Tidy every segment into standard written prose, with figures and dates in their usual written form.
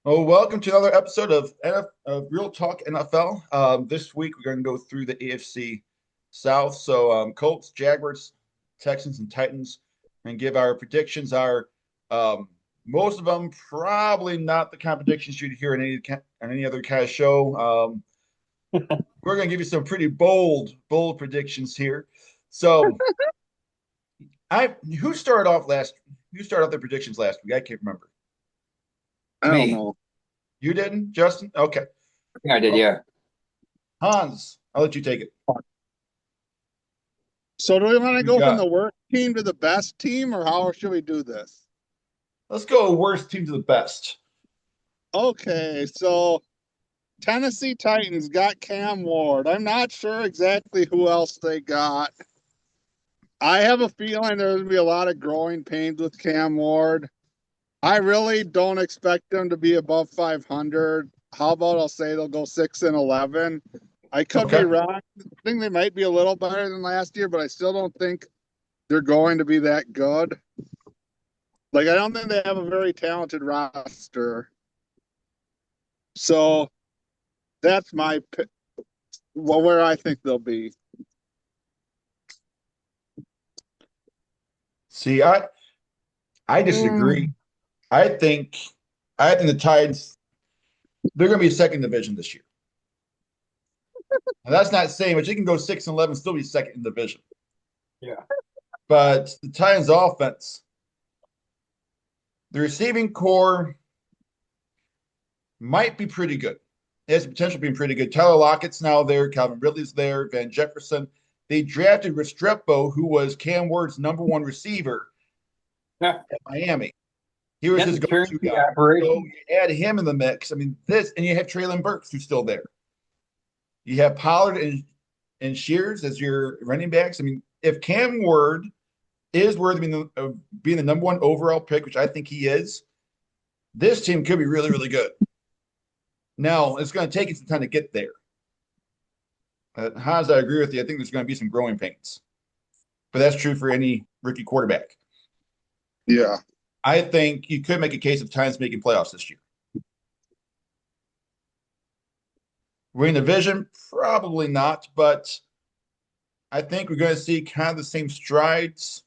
Well, welcome to another episode of Real Talk NFL. This week we're going to go through the AFC South. Colts, Jaguars, Texans, and Titans, and give our predictions. Our most of them probably not the kind of predictions you'd hear on any other kind of show. We're going to give you some pretty bold predictions here. So, I who started off last? Who started off the predictions last week? I can't remember. I don't Me. know. You didn't, Justin? Okay. I think I did, Okay. yeah. Hans, I'll let you take it. So do we want to What you go from got? the worst team to the best team, or how should we do this? Let's go worst team to the best. Okay, so Tennessee Titans got Cam Ward. I'm not sure exactly who else they got. I have a feeling there's going to be a lot of growing pains with Cam Ward. I really don't expect them to be above 500. How about I'll say they'll go 6-11. I could be Okay. wrong. I think they might be a little better than last year, but I still don't think they're going to be that good. Like, I don't think they have a very talented roster. So that's my pick. Well, where I think they'll be. See, I disagree. I think I think the Titans they're going to be second division this year. Now, that's not saying, but you can go 6-11, still be second in division. Yeah. But the Titans offense, the receiving core might be pretty good. It has the potential of being pretty good. Tyler Lockett's now there. Calvin Ridley's there. Van Jefferson. They drafted Restrepo, who was Cam Ward's number one receiver Yeah. at Miami. He was That's his a go-to turnkey guy. So operation. you add him in the mix. I mean, and you have Traylon Burks who's still there. You have Pollard and Shears as your running backs. I mean, if Cam Ward is worthy of being the number one overall pick, which I think he is, this team could be really, really good. Now, it's going to take some time to get there. Hans, I agree with you. I think there's going to be some growing pains, but that's true for any rookie quarterback. Yeah. I think you could make a case of Titans making playoffs this year. Winning the division, probably not, but I think we're going to see kind of the same strides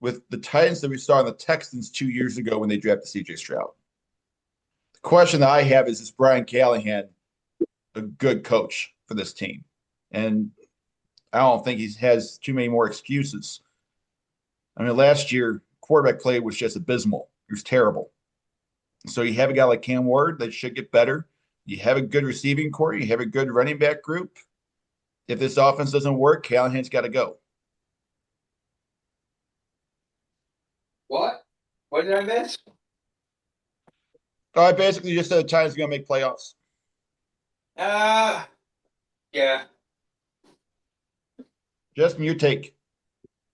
with the Titans that we saw in the Texans 2 years ago when they drafted CJ Stroud. The question that I have is Brian Callahan a good coach for this team? And I don't think he has too many more excuses. I mean, last year, quarterback play was just abysmal. It was terrible. So you have a guy like Cam Ward that should get better. You have a good receiving core. You have a good running back group. If this offense doesn't work, Callahan's got to go. What? What did I miss? I basically just said the Titans are going to make playoffs. Uh, yeah. Justin, your take.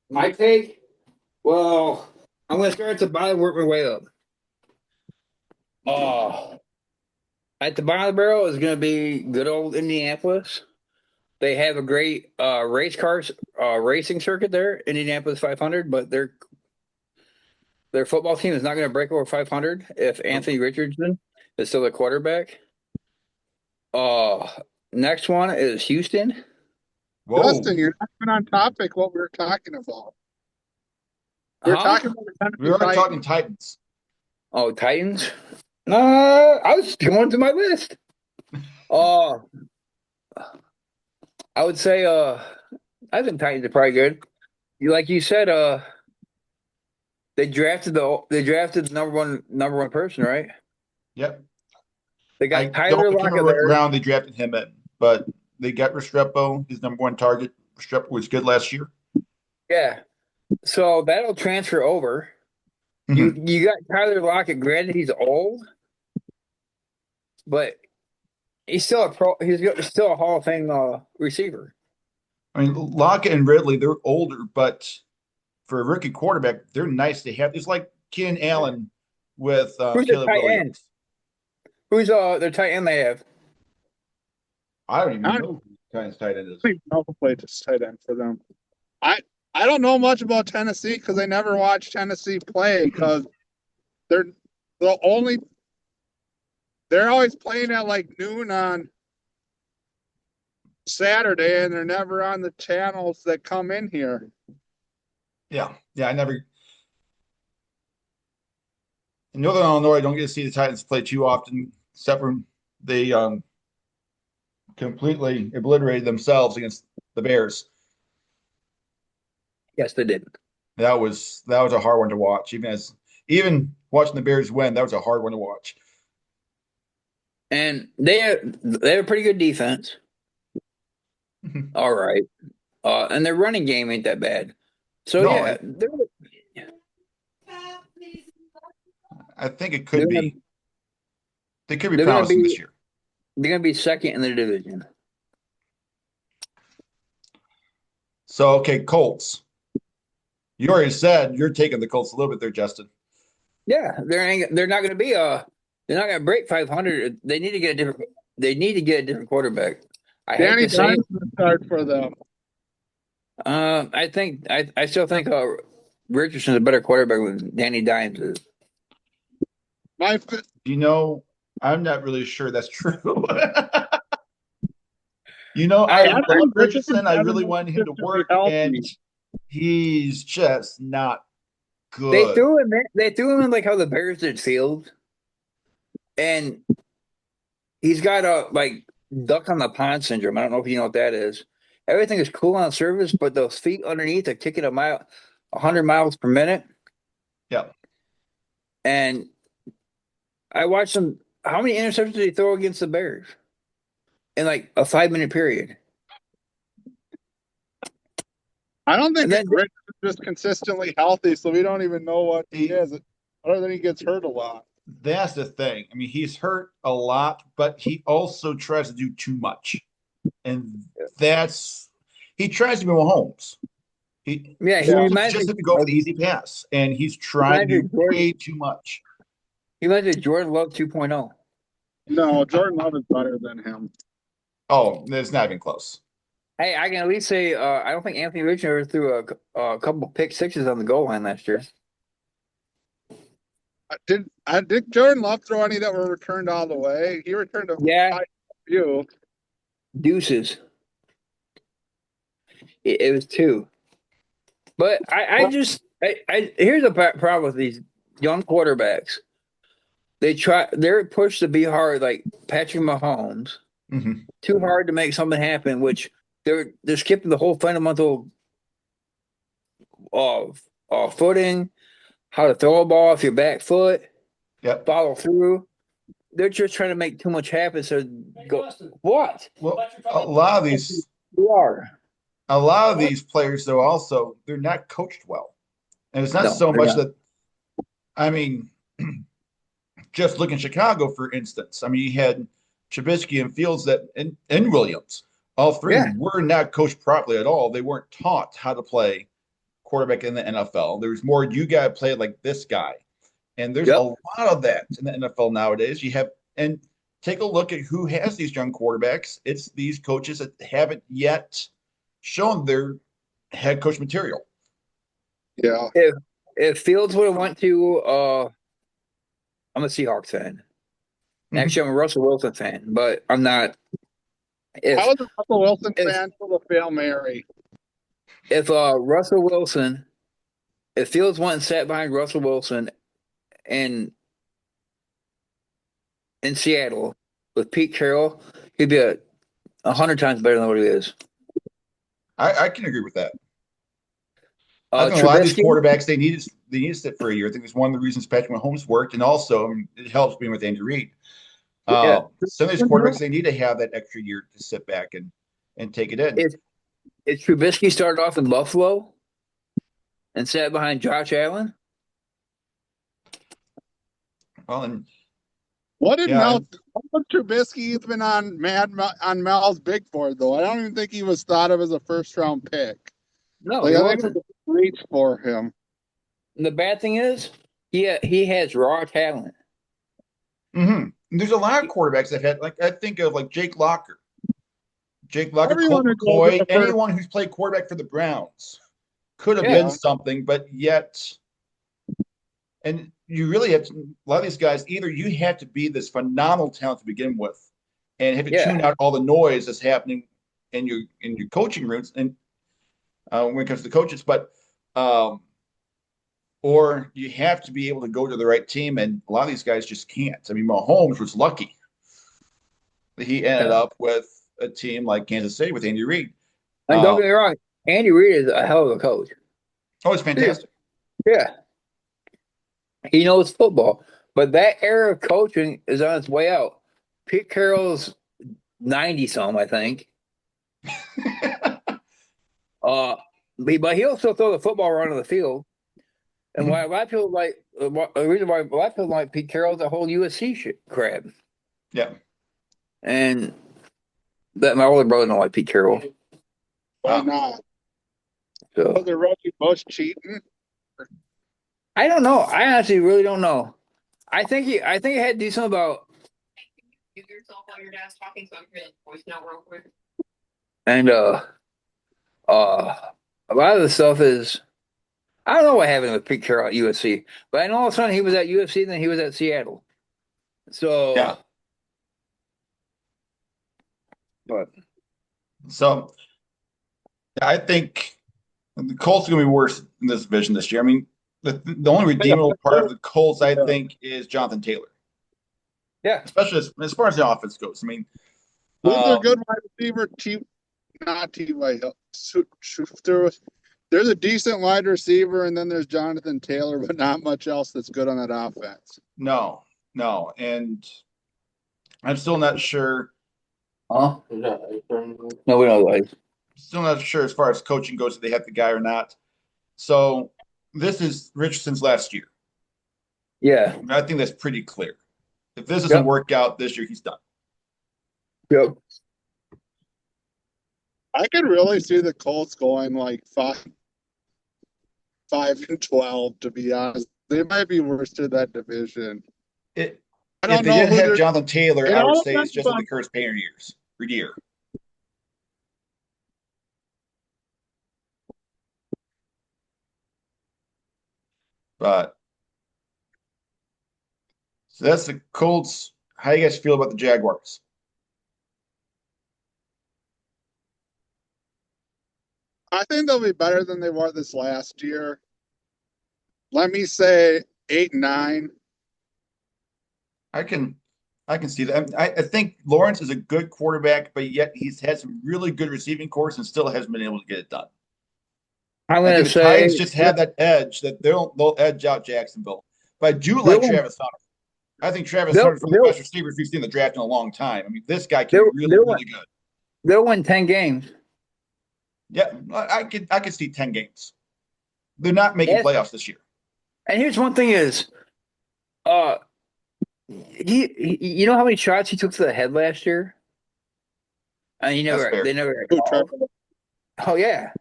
My take? Well, I'm going to start at the bottom and work my way up. Oh, at the bottom of the barrel is going to be good old Indianapolis. They have a great racing circuit there, Indianapolis 500, but their football team is not going to break over 500 if Anthony Richardson is still the quarterback. Uh, Next one is Houston. Whoa. Justin, you're not even on topic what we were talking about. We were talking Huh? about the Tennessee We are Titans. talking Titans. Oh, Titans. I was going to my list. Uh, I would say I think Titans are probably good. Like you said, they drafted the number one person, right? Yep. They I got don't Tyler remember Lockett what there. round they drafted him in, but they got Restrepo, his number one target. Restrepo was good last year. Yeah. So that'll transfer over. You Mm-hmm. you got Tyler Lockett. Granted, he's old, but he's still a pro. Still a Hall of Fame receiver. I mean, Lockett and Ridley, they're older, but for a rookie quarterback, they're nice to have. It's like Keenan Yeah. Allen with Who's their Caleb tight end? Williams. Who's their tight end they have? I don't I even don't know who Titans tight end is. even know who played this tight end for them. I I don't know much about Tennessee because I never watched Tennessee play because they're the only they're always playing at like noon on Saturday, and they're never on the channels that come in here. Yeah, I never. In Northern Illinois, I don't get to see the Titans play too often, except for they completely obliterated themselves against the Bears. Yes, they did. That was a hard one to watch. Even watching the Bears win, that was a hard one to watch. And they have a pretty good defense. All right. And their running game ain't that bad. So No, yeah, I think it they're could gonna, be. They could be they're gonna promising this be year. they're gonna be second in the division. So okay, Colts. You already said you're taking the Colts a little bit there, Justin. Yeah, they're not gonna be they're not gonna break 500. They need to get a different quarterback. I hate Danny to say it. Dimes will start for them. I still think Richardson's a better quarterback than Danny Dimes is. My I'm not really sure that's true. I I Anthony love Richardson Richardson. I hasn't really been wanted him to consistently work, and healthy. he's just not They good. threw him in. They threw him in like how the Bears did Field, and he's got a like duck on the pond syndrome. I don't know if you know what that is. Everything is cool on surface, but those feet underneath are kicking 100 miles per minute. Yeah. And I watched him. How many interceptions did he throw against the Bears in like a 5 minute period? I don't think And then Richardson's just consistently healthy, so we don't even know what he He, is. Other than he gets hurt a lot. that's the thing. I mean, he's hurt a lot, but he also tries to do too much. And he tries to be Mahomes. He yeah, he Yeah. reminds just me. have to go for the easy pass, and he's He trying reminds to me do of Jordan. way too much. He reminds me of Jordan Love 2.0. No, Jordan Love is better than him. Oh, it's not even close. Hey, I can at least say I don't think Anthony Richardson ever threw a couple pick sixes on the goal line last year. Did Jordan Love throw any that were returned all the way? He returned a Yeah, few. deuces. It was two. But here's a problem with these young quarterbacks. They're pushed to be hard, like Patrick Mahomes, Mm-hmm. too hard to make something happen, which they're skipping the whole fundamental of footing, how to throw a ball off your back foot, Yep. follow through. They're just trying to make too much happen. So go what? Well, a lot of these You are. players, though, also they're not coached well, and it's not No, so they're much not. that. I mean, just look in Chicago, for instance. I mean, you had Trubisky and Fields and Williams. All three Yeah. were not coached properly at all. They weren't taught how to play quarterback in the NFL. There's more you got to play like this guy, and there's a Yep. lot of that in the NFL nowadays. And take a look at who has these young quarterbacks. It's these coaches that haven't yet shown their head coach material. Yeah. If Fields would have went to I'm a Seahawks fan. Actually, I'm a Russell Wilson fan, but I'm not. I If was a Russell Wilson if fan till the Hail Mary. if Russell Wilson, if Fields went and sat behind Russell Wilson in Seattle with Pete Carroll, he'd be 100 times better than what he is. I can agree with that. I think a lot of these Trubisky, quarterbacks they need to sit for a year. I think it's one of the reasons Patrick Mahomes worked, and also it helps being with Andy Reid. yeah. Some of these quarterbacks they need to have that extra year to sit back and take it in. If Trubisky started off in Buffalo and sat behind Josh Allen, Well, and What did yeah, Trubisky been on Mel's big board though? I don't even think he was thought of as a first round pick. no, Like he I think it wasn't. was a reach for him. And the bad thing is, he has raw talent. there's a lot of quarterbacks that had I think of like Jake Locker, Everyone Colt who goes in McCoy, the first, anyone who's played quarterback for the Browns could have Yeah. been something, but yet And you really have to, a lot of these guys, either you have to be this phenomenal talent to begin with and have to tune Yeah. out all the noise that's happening in your coaching rooms and when it comes to coaches, but um, or you have to be able to go to the right team, and a lot of these guys just can't. I mean, Mahomes was lucky that he ended Yeah. up with a team like Kansas City with Andy Reid. And don't get me wrong, Andy Reid is a hell of a coach. Oh, it's fantastic. Yeah. He knows football. But that era of coaching is on its way out. Pete Carroll's 90 some, I think. But he'll still throw the football around on the field. And why a lot of people like the reason why a lot of people like Pete Carroll is the whole USC shit crap. Yeah. And that my older brother don't like Pete Carroll. Why not? So Was it Reggie Bush cheating? I don't know. I honestly really don't know. I think he had to do something about mute yourself while your dad's talking so I can hear the voice note real quick. And a lot of the stuff is I don't know what happened with Pete Carroll at USC, but I know all of a sudden he was at USC and then he was at Seattle. So Yeah. But So I think the Colts are going to be worse in this division this year. I mean, the only redeemable part of the Colts, I think, is Jonathan Taylor, yeah, especially as far as the offense goes. I mean, Who's their good wide receiver? Not T.Y. There's a decent wide receiver, and then there's Jonathan Taylor, but not much else that's good on that offense. no, and I'm still not sure. huh? No, we don't like. Still not sure as far as coaching goes if they have the guy or not. So this is Richardson's last year. Yeah. I think that's pretty clear. If this doesn't Yep. work out this year, he's done. Yep. I could really see the Colts going like 5-12. To be honest, they might be worse to that division. If I they don't know didn't who have they're. Jonathan Taylor, It I would all say it's depends just like on- the Curtis Painter year. But so that's the Colts. How do you guys feel about the Jaguars? I think they'll be better than they were this last year. Let me say 8-9. I can see that. I think Lawrence is a good quarterback, but yet he's had some really good receiving course and still hasn't been able to get it done. I'm I gonna think the say Titans just have that edge that they'll edge out Jacksonville. But I do like they'll, Travis Hunter. I think Travis they'll, Hunter's one of the they'll, best receivers we've seen in the draft in a long time. I mean, this guy can they'll, be really, they'll, win, really good. they'll win 10 games. Yeah, I could see 10 games. They're not making And, playoffs this year. and here's one thing is uh you know how many shots he took to the head last year? And That's fair. they never got Who, called. Trevor? Oh yeah.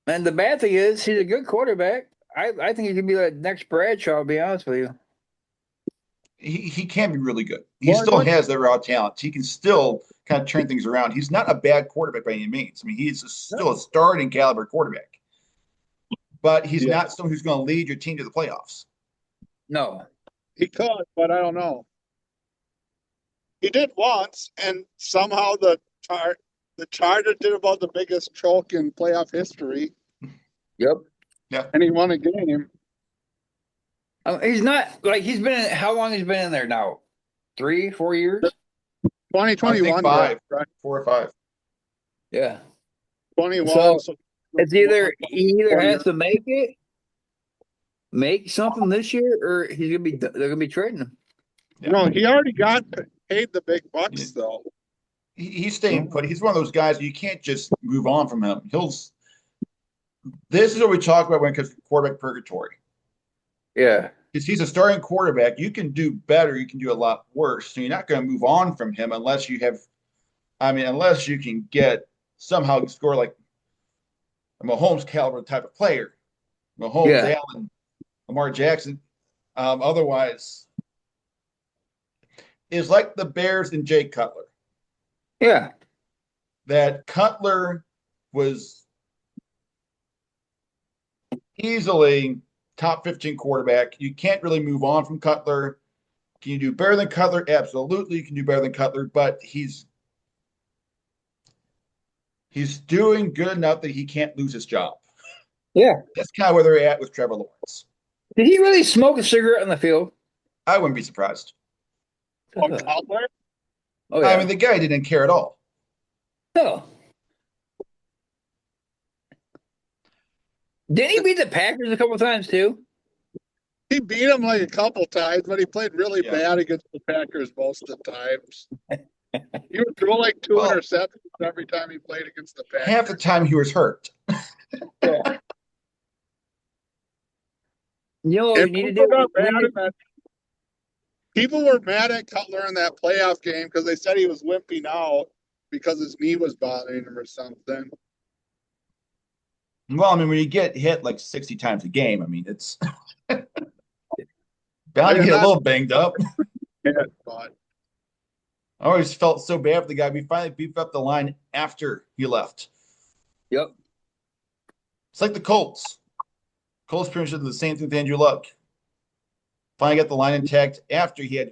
And the bad thing is he's a good quarterback. I think he could be the next Bradshaw, to be honest with you. He can be really good. He Well, still has the raw talent. He can still kind of turn things around. He's not a bad quarterback by any means. I mean, still a starting caliber quarterback, but he's Yeah. not someone who's going to lead your team to the playoffs. No. He could, but I don't know. He did once, and somehow the Chargers did about the biggest choke in playoff history, Yep. and he won a game. He's not like he's been in, how long he's been in there now? 3, 4 years? 2021, five. right? 4 or 5. Yeah. 21. So it's either he either has to make something this year, or they're gonna be trading him. Yeah. No, he already got paid the big bucks, though. He's staying put. He's one of those guys you can't just move on from him. This is what we talk about when it comes to quarterback purgatory. Yeah. Because he's a starting quarterback, you can do better, you can do a lot worse. So you're not going to move on from him unless you can get somehow score like a Mahomes caliber type of player. Mahomes, Yeah. Allen, Lamar Jackson. Otherwise, it's like the Bears and Jay Cutler. Yeah. That Cutler was easily top 15 quarterback. You can't really move on from Cutler. Can you do better than Cutler? Absolutely, you can do better than Cutler, but he's doing good enough that he can't lose his job. Yeah. That's kind of where they're at with Trevor Lawrence. Did he really smoke a cigarette on the field? I wouldn't be surprised. Cutler? Oh yeah. I mean, the guy didn't care at all. No. Didn't he beat the Packers a couple times too? He beat him like a couple times, but he played really Yeah. bad against the Packers most of the times. He would throw like two Well, interceptions every time he played against the Packers. half the time he was hurt. Yeah. You know what we And need to people do? got mad at that. People were mad at Cutler in that playoff game because they said he was limping out because his knee was bothering him or something. Well, I mean, when you get hit like 60 times a game, I mean, it's bound to get a little banged up. Yeah, but I always felt so bad for the guy. We finally beefed up the line after he left. Yep. It's like the Colts. Colts pretty much did the same thing with Andrew Luck. Finally got the line intact after he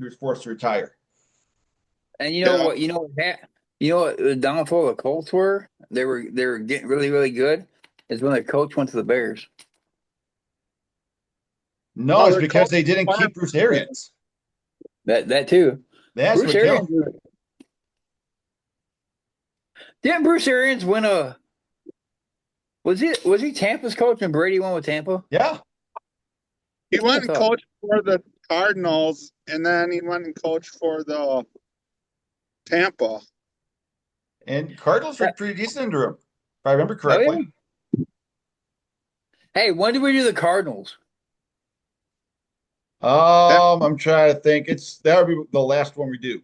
was forced to retire. And you know what? You know what the downfall of the Colts were? They were getting really, really good. Is when their coach went to the Bears. No, it's because they didn't keep Bruce Arians. That too. That's Bruce what Arians. killed. Didn't Bruce Arians win a? Was he Tampa's coach and Brady won with Tampa? Yeah. he went and coached for the Cardinals, and then he went and coached for the Tampa. And Cardinals were pretty decent under him, if I remember correctly. Oh, yeah. Hey, when did we do the Cardinals? I'm trying to think. That would be the last one we do.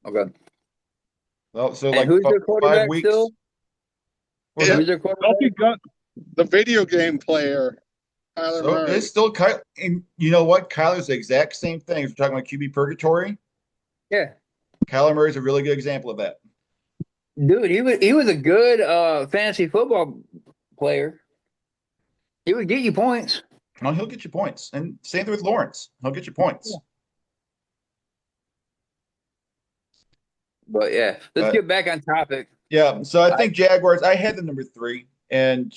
Okay. Well, so And like who's their 5 quarterback weeks. still? Who's their quarterback? The video game player. Kyler So Murray. it's still Kyle. And you know what? Kyler's the exact same thing. If we're talking about QB purgatory, Yeah. Kyler Murray's a really good example of that. Dude, he was a good fantasy football player. He would get you points. Well, he'll get you points. And same thing with Lawrence. He'll get you points. Yeah. But yeah, let's get back on topic. Yeah, so I think Jaguars, I had the number 3, and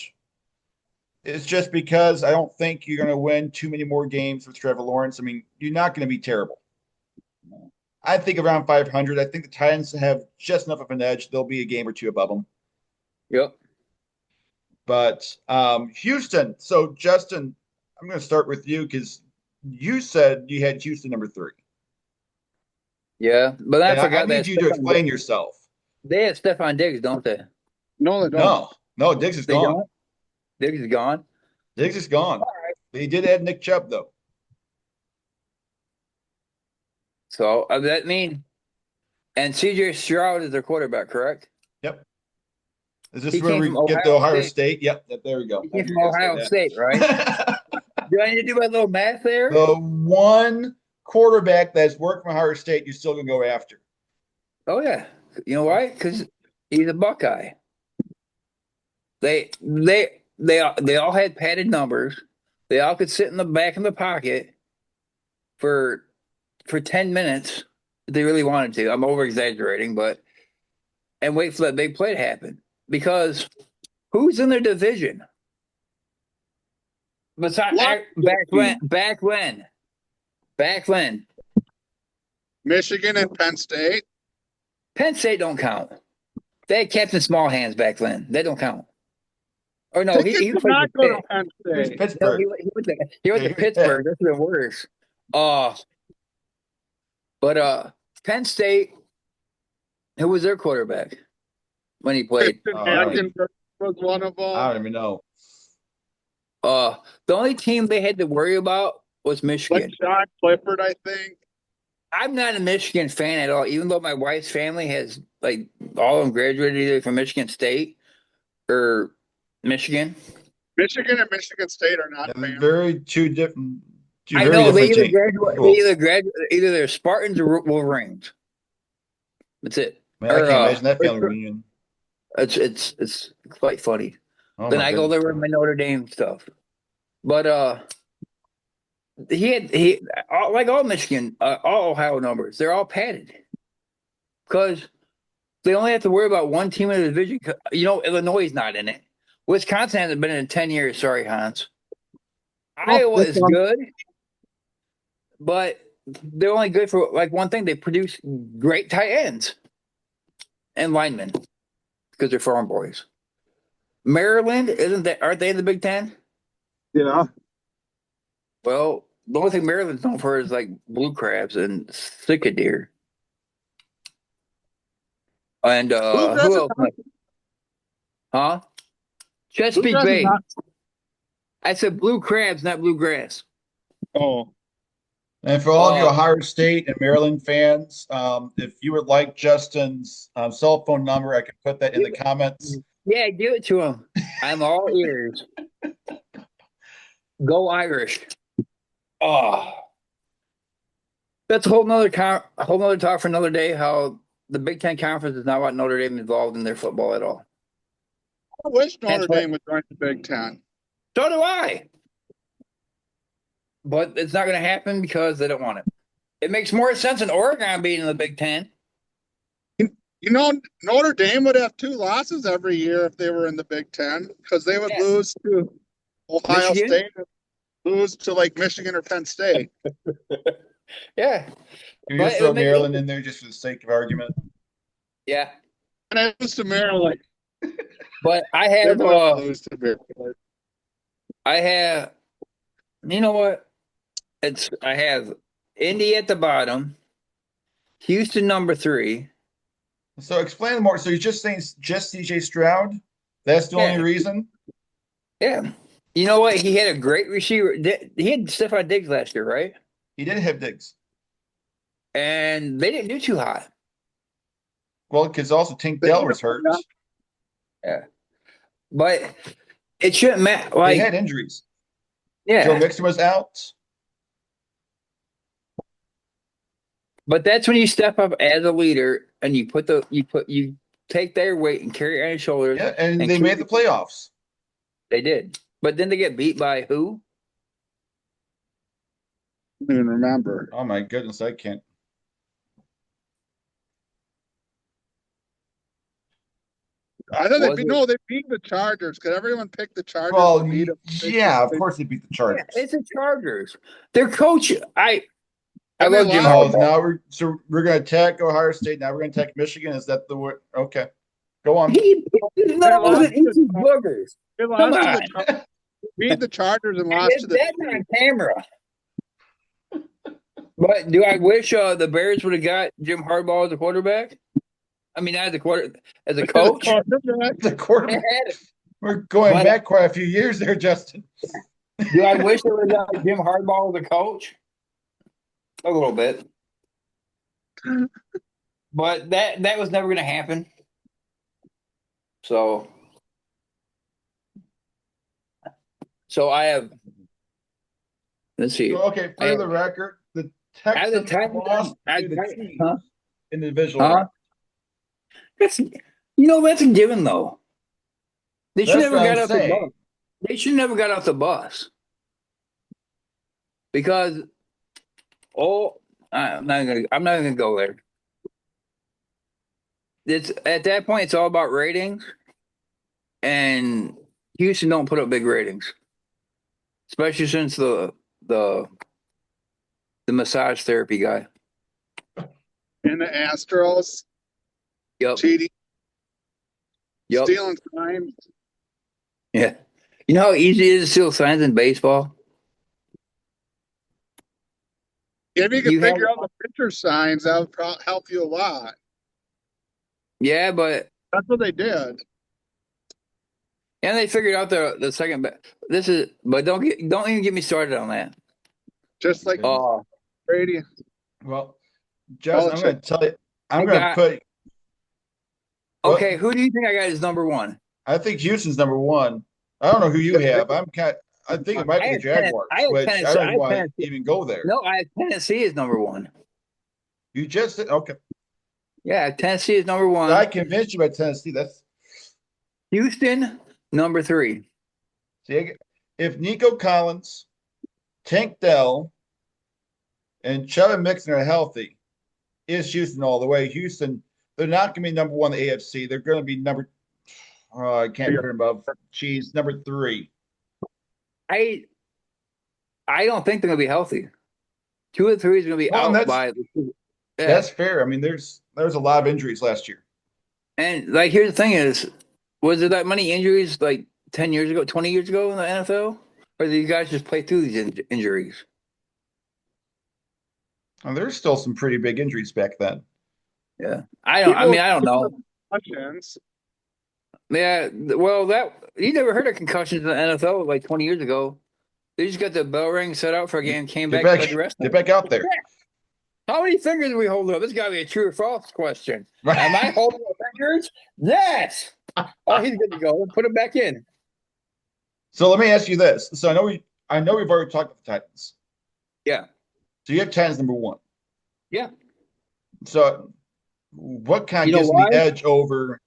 it's just because I don't think you're going to win too many more games with Trevor Lawrence. I mean, you're not going to be terrible. I think around 500. I think the Titans have just enough of an edge. They'll be a game or two above them. Yep. But Houston. So, Justin, I'm going to start with you because you said you had Houston number 3. Yeah, but I forgot I need you to explain yourself. They had Stephon Diggs, don't they? No, they don't. No, Diggs is gone. Don't? Diggs is gone. Diggs is gone. Right. They did add Nick Chubb, though. So that mean, and CJ Stroud is their quarterback, correct? Yep. Is this where we get the Ohio State? Yep, there we go. He came from Ohio State, right? Do I need to do my little math there? The one quarterback that's worked from Ohio State, you're still gonna go after. Oh yeah, you know why? Because he's a Buckeye. They all had padded numbers. They all could sit in the back of the pocket for 10 minutes if they really wanted to. I'm over exaggerating, and wait for that big play to happen. Because who's in their division? Besides back when? Michigan and Penn State. Penn State don't count. They had Captain Small Hands back then. They don't count. Or no, he was not going to Penn State. Pittsburgh. No, he went to Pittsburgh. That's even worse. But Penn State, who was their quarterback when he played? Hackenberg was one of them. I don't even know. The only team they had to worry about was Michigan. Like Sean Clifford, I think. I'm not a Michigan fan at all, even though my wife's family has all of them graduated either from Michigan State or Michigan. Michigan and Michigan State are not fans. Very two different. I know they either graduate, either they're Spartans or Wolverines. That's it. Man, I can't imagine that family reunion. It's quite funny. Oh, then I go there with my Notre Dame stuff. But like all Michigan, all Ohio numbers, they're all padded because they only have to worry about one team in the division. Illinois is not in it. Wisconsin hasn't been in 10 years. Sorry, Hans. Oh, Iowa is good, but they're only good for like one thing. They produce great tight ends and linemen because they're farm boys. Maryland aren't they in the Big Ten? yeah. Well, the only thing Maryland's known for is like blue crabs and cicadere. And Bluegrass who is else? not, Huh? Chesapeake Bluegrass is Bay. not. I said blue crabs, not bluegrass. Oh, And for all of you Ohio State and Maryland fans, if you would like Justin's cell phone number, I can put that in the comments. Yeah, give it to him. I'm all ears. Go Irish. Oh, that's a whole nother talk for another day. How the Big Ten Conference does not want Notre Dame involved in their football at all. I wish Notre That's what- Dame would join the Big Ten. So do I. But it's not going to happen because they don't want it. It makes more sense in Oregon being in the Big Ten. You know, Notre Dame would have 2 losses every year if they were in the Big Ten because they would Yeah. lose to Ohio Michigan? State, and lose to like Michigan or Penn State. Yeah. Can we But just it throw would make- Maryland in there just for the sake of argument? Yeah. And I lose to Maryland. But I They have would lose to Maryland. you know what? I have Indy at the bottom, Houston number 3. So explain more. So you're just saying just CJ Stroud? That's the Yeah. only reason? Yeah. You know what? He had a great receiver. He had Stephon Diggs last year, right? He didn't have Diggs. And they didn't do too hot. Well, because also Tank Dell was hurt. Yeah. But it shouldn't matter. They Like, had injuries. yeah. Joe Mixon was out. But that's when you step up as a leader and you take their weight and carry it on your shoulders. Yeah, and And they keep- made the playoffs. They did. But then they get beat by who? I don't even remember. Oh my goodness, I can't. I thought they Was beat, it- no, they beat the Chargers because everyone picked the Chargers. Well, to beat them. yeah, of course they beat the Yeah, Chargers. it's the Chargers. Their coach, I And they love Jim lost. Oh, Harbaugh. now we're gonna attack Ohio State. Now we're gonna attack Michigan. Is that the word? Okay, go on. He knows it. He's boogers. They Come lost to the, beat the Chargers and lost It's to the. that on camera. But do I wish the Bears would have got Jim Harbaugh as a quarterback? I mean, as a coach. The quarterback. We're going What? back quite a few years there, Justin. Do I wish they would have got Jim Harbaugh as a coach? A little bit. But that was never going to happen. So I have. Let's see. Okay, for the record, the Texans lost to the Chiefs in the divisional round. That's a given though. They should That's never what got I'm off the saying. bus. They should never got off the bus because I'm not gonna go there. It's at that point it's all about ratings, and Houston don't put up big ratings, especially since the massage therapy guy. And the Astros Yep. cheating, Yep. stealing signs. Yeah. You know how easy it is to steal signs in baseball? If you can You have- figure out the pitcher signs, that would help you a lot. Yeah, but That's what they did. and they figured out the second. But don't even get me started on that. Just like Oh, Brady. Well, Justin, I'm going to tell you. I'm I going to got- put. What? okay. Who do you think I got as number 1? I think Houston's number 1. I don't know who you have. I think it might be I the have Jaguars, I have which I Tennessee- don't I have want to Tennessee. even go there. No, I have Tennessee as number 1. You just said okay. Yeah, Tennessee is number 1. I convinced you by Tennessee. That's Houston number 3. see, if Nico Collins, Tank Dell, and Chubb Mixon are healthy, is Houston all the way? Houston, they're not going to be number one in the AFC. They're going to be I can't remember. Number 3. I don't think they're gonna be healthy. 2 of 3 is gonna be Well, out by. that's fair. I mean, there's a lot of injuries last year. And like, here's the thing: was there that many injuries like 10 years ago, 20 years ago in the NFL, or did these guys just play through these injuries? And there's still some pretty big injuries back then. Yeah, I don't know. Concussions. Yeah, well, that you never heard of concussions in the NFL like 20 years ago. They just got the bell ring set out for a game, came back, played the rest. Get back out there. How many fingers are we holding up? This got to be a true or false question. Right. Am I holding up fingers? Yes. Oh, he's good to go. Put him back in. So let me ask you this. So I know we've already talked about the Titans. Yeah. So you have Titans number 1. Yeah. So what kind of gives them the edge over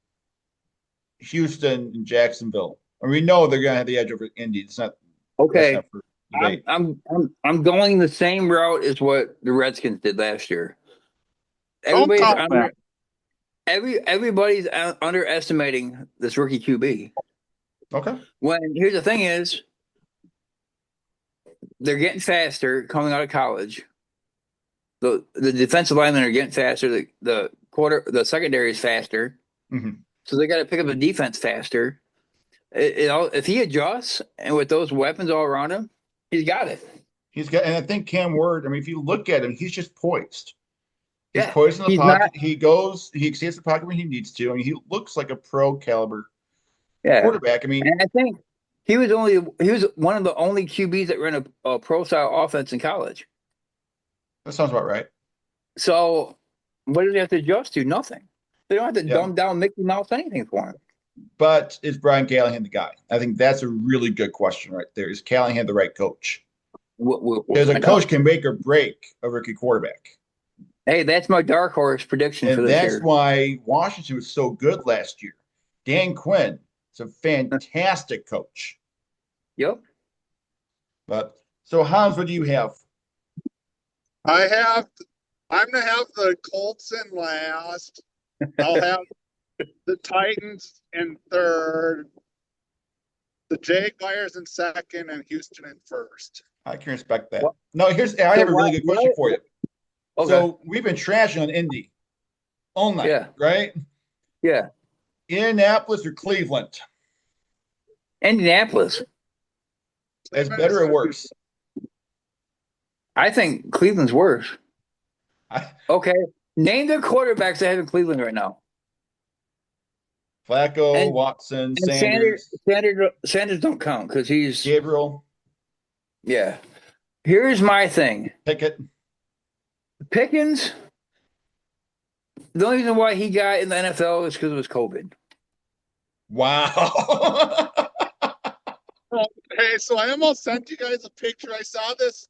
Houston and Jacksonville? I mean, we know they're going to have the edge over Indy. It's not okay. Not for debate. I'm going the same route as what the Redskins did last year. Everybody's underestimating this rookie QB. Okay. When here's the thing is, they're getting faster coming out of college. The defensive linemen are getting faster. The secondary is faster. Mm-hmm. So they got to pick up the defense faster. If he adjusts and with those weapons all around him, he's got it. And I think Cam Ward, I mean, if you look at him, he's just poised. He's Yeah, poised in the pocket. He exceeds the pocket when he needs to. I mean, he looks like a pro caliber quarterback. I mean, and I think he was one of the only QBs that ran a pro style offense in college. That sounds about right. So what do they have to adjust to? Nothing. They don't have to dumb down Mickey Mouse anything for him. But is Brian Callahan the guy? I think that's a really good question right there. Is Callahan the right coach? Because a coach can make or break a rookie quarterback. Hey, that's my dark horse prediction for this year. And that's why Washington was so good last year. Dan Quinn is a fantastic coach. Yep. But so Hans, what do you have? I'm gonna have the Colts in last. I'll have the Titans in third, the Jaguars in second, and Houston in first. I can respect that. No, I have a really good question for you. Okay. So we've been trashing on Indy all night, right? Yeah. Indianapolis or Cleveland? Indianapolis. Is better or worse? I think Cleveland's worse. Okay. Name the quarterbacks they have in Cleveland right now. Flacco, Watson, Sanders. Sanders don't count because he's Gabriel. Yeah. Here's my thing. Pickens, the only reason why he got in the NFL is because it was COVID. Wow. Hey, so I almost sent you guys a picture. I saw this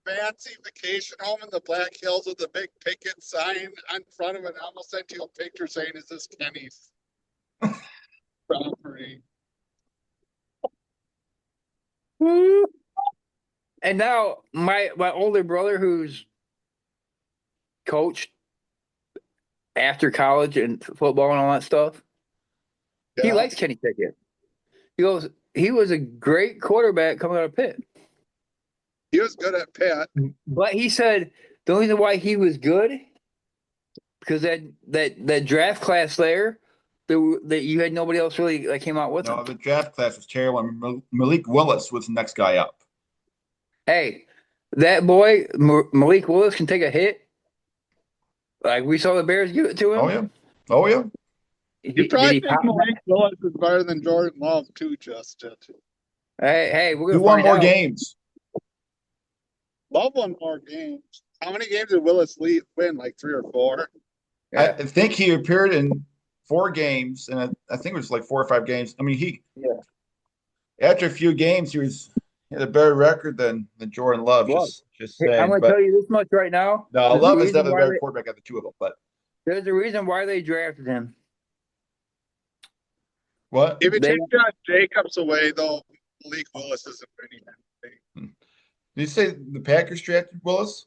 fancy vacation home in the Black Hills with a big picket sign on front of it. I almost sent you a picture saying, "Is this Kenny's property?" And now my older brother, who's coached after college and football and all that stuff, he likes Kenny Pickett. He goes, he was a great quarterback coming out of Pitt. He was good at Pitt. But he said the only reason why he was good because that draft class there, that you had nobody else really that came out with him. No, the draft class was terrible. I mean, Malik Willis was the next guy up. Hey, that boy Malik Willis can take a hit. Like we saw the Bears give it to him. Oh yeah. You probably think Malik Willis is better than Jordan Love too, Justin. Hey, we're gonna won more games. Love won more games. How many games did Willis win? Like 3 or 4? I think he appeared in 4 games, and I think it was like 4 or 5 games. I mean, after a few games, he had a better record than Jordan Love. Just saying. I'm going to tell you this much right now. No, Love is definitely a better quarterback out of the two of them. But there's a reason why they drafted him. What? If you take Josh Jacobs away, though, Malik Willis isn't winning anything. Did you say the Packers drafted Willis?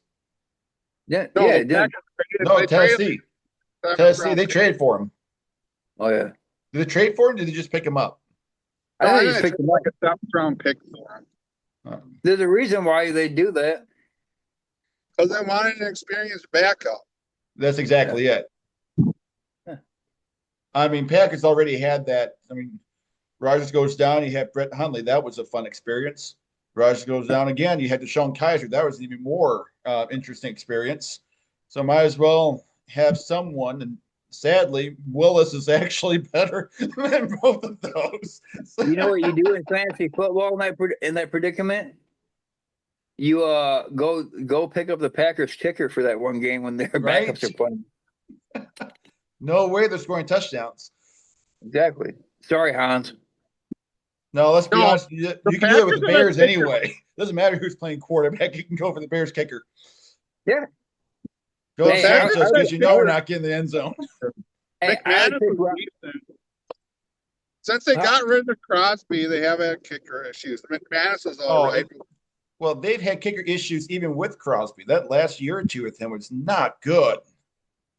Yeah, No, yeah, the yeah. Packers No, they Tennessee. traded Tennessee, they traded for him. Oh yeah. Did they trade for him? Or did they just pick him up? I No, think I they just think picked it's him up. like a seventh round pick for him There's a reason why they do that. because they wanted an experienced backup. That's exactly it. Yeah. I mean, Packers already had that. I mean, Rodgers goes down, you had Brett Hundley. That was a fun experience. Rodgers goes down again, you had Deshaun Kaiser. That was an even more interesting experience. So might as well have someone. And sadly, Willis is actually better than both of those. You know what you do in fantasy football in that predicament? You go pick up the Packers kicker for that one game when their Right? backups are playing. No way they're scoring touchdowns. Exactly. Sorry, Hans. No, let's be No, honest. You can do it with Packers the are Bears kicker. anyway. Doesn't matter who's playing quarterback. You can go for the Bears kicker. Yeah. Go Hey, Sanchez because you know I- we're not getting the end zone. Hey, I McManus would pick was decent. Since they Huh? got rid of Crosby, they have had kicker issues. McManus was all right. Well, they've had kicker issues even with Crosby. That last year or two with him was not good.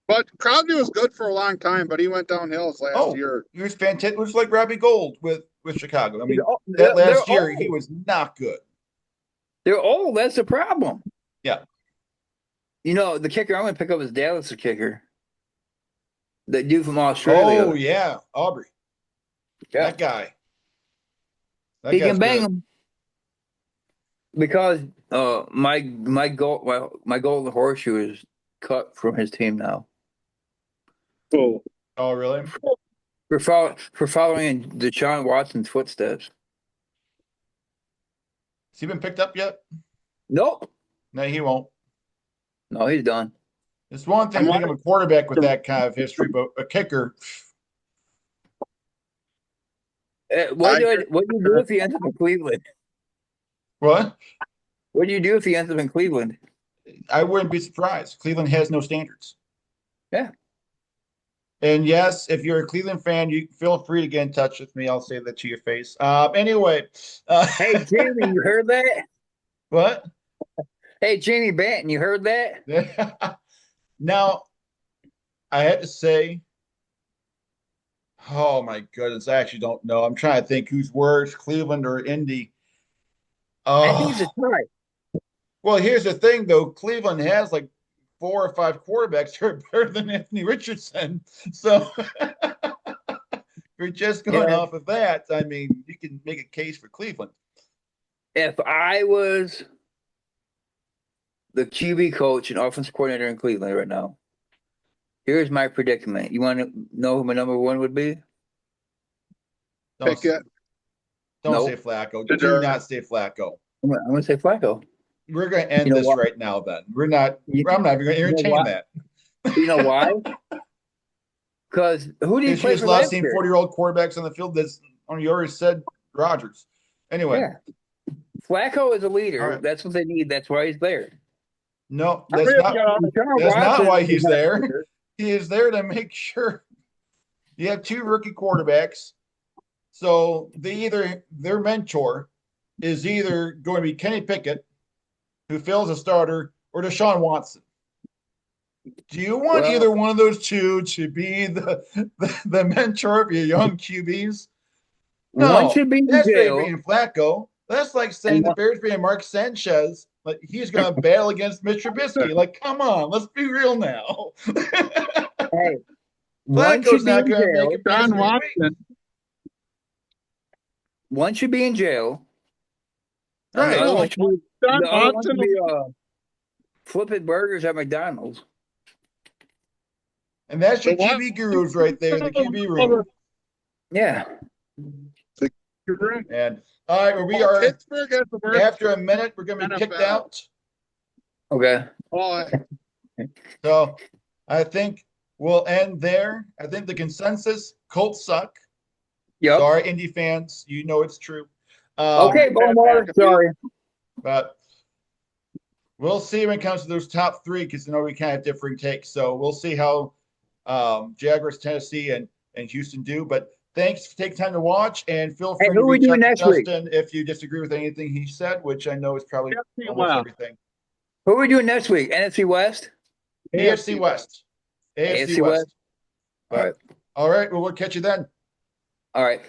But Crosby was good for a long time, but he went downhill his last year. He was fantastic. It was like Robbie Gold with Chicago. I mean, They're- that last they're year old. he was not good. They're old. That's the problem. Yeah. You know, the kicker I'm going to pick up is Dallas' kicker. The dude from Australia. Oh yeah, Aubrey. Yeah. That guy. That He guy's can bang good. them. Because my golden horseshoe is cut from his team now Cool. Oh really? for following in Deshaun Watson's footsteps. Has he been picked up yet? Nope. No, he won't. No, he's done. It's one thing picking up a quarterback with that kind of history, but a kicker. What do you do if he ends up in Cleveland? What? What do you do if he ends up in Cleveland? I wouldn't be surprised. Cleveland has no standards. Yeah. And yes, if you're a Cleveland fan, you feel free to get in touch with me. I'll say that to your face. Anyway. Hey, Jamie, you heard that? What? Hey, Jamie Banton, you heard that? Now, I had to say, oh my goodness, I actually don't know. I'm trying to think who's worse, Cleveland or Indy. I think it's a tie. Well, here's the thing, though. Cleveland has like 4 or 5 quarterbacks who are better than Anthony Richardson. So if you're just going off of that, I mean, you can make a case for Cleveland. If I was the QB coach and offensive coordinator in Cleveland right now, here's my predicament. You want to know who my number one would be? Pick it. Don't Nope. say Flacco. Do not say Flacco. I'm going to say Flacco. We're going to end this right now. Then I'm not even going to entertain that. You know why? Because who did he play just for love last seeing year? 40-year-old quarterbacks on the field. That's you already said Rodgers. Anyway, Yeah. Flacco is a leader. All right. That's what they need. That's why he's there. no, that's not why he's there. He is there to make sure you have 2 rookie quarterbacks. So their mentor is either going to be Kenny Pickett, who fails a starter, or Deshaun Watson. Do you want either one of those two to be the mentor of your young QBs? No, one should be in that's jail. like being Flacco. That's like saying the Bears being Mark Sanchez. Like he's going to battle against Mitch Trubisky. Like, come on, let's be real now. Hey, Flacco's not going to make it past John 3 Watson. weeks. One should be in jail. Right. The other one should be, John the other one Watson should be flipping burgers at McDonald's. And that's your The what? QB gurus right there in the QB room. Yeah. And all right, we are Pittsburgh has the worst. after a minute. We're going to be kicked NFL. out. Okay. So I think we'll end there. I think the consensus: Colts suck. Yep. Sorry, Indy fans, you know it's true. Okay, Bowmore. Sorry. But we'll see when it comes to those top 3 because you know we kind of have differing takes. So we'll see how Jaguars, Tennessee, and Houston do. But thanks for taking time to watch, and feel Hey, free who to are we reach doing out to next week? Justin if you disagree with anything he said, which I know is probably AFC almost West. everything. Who are we doing next week? NFC West? AFC West. AFC AFC West? West. All right. All right. Well, we'll catch you then. All right.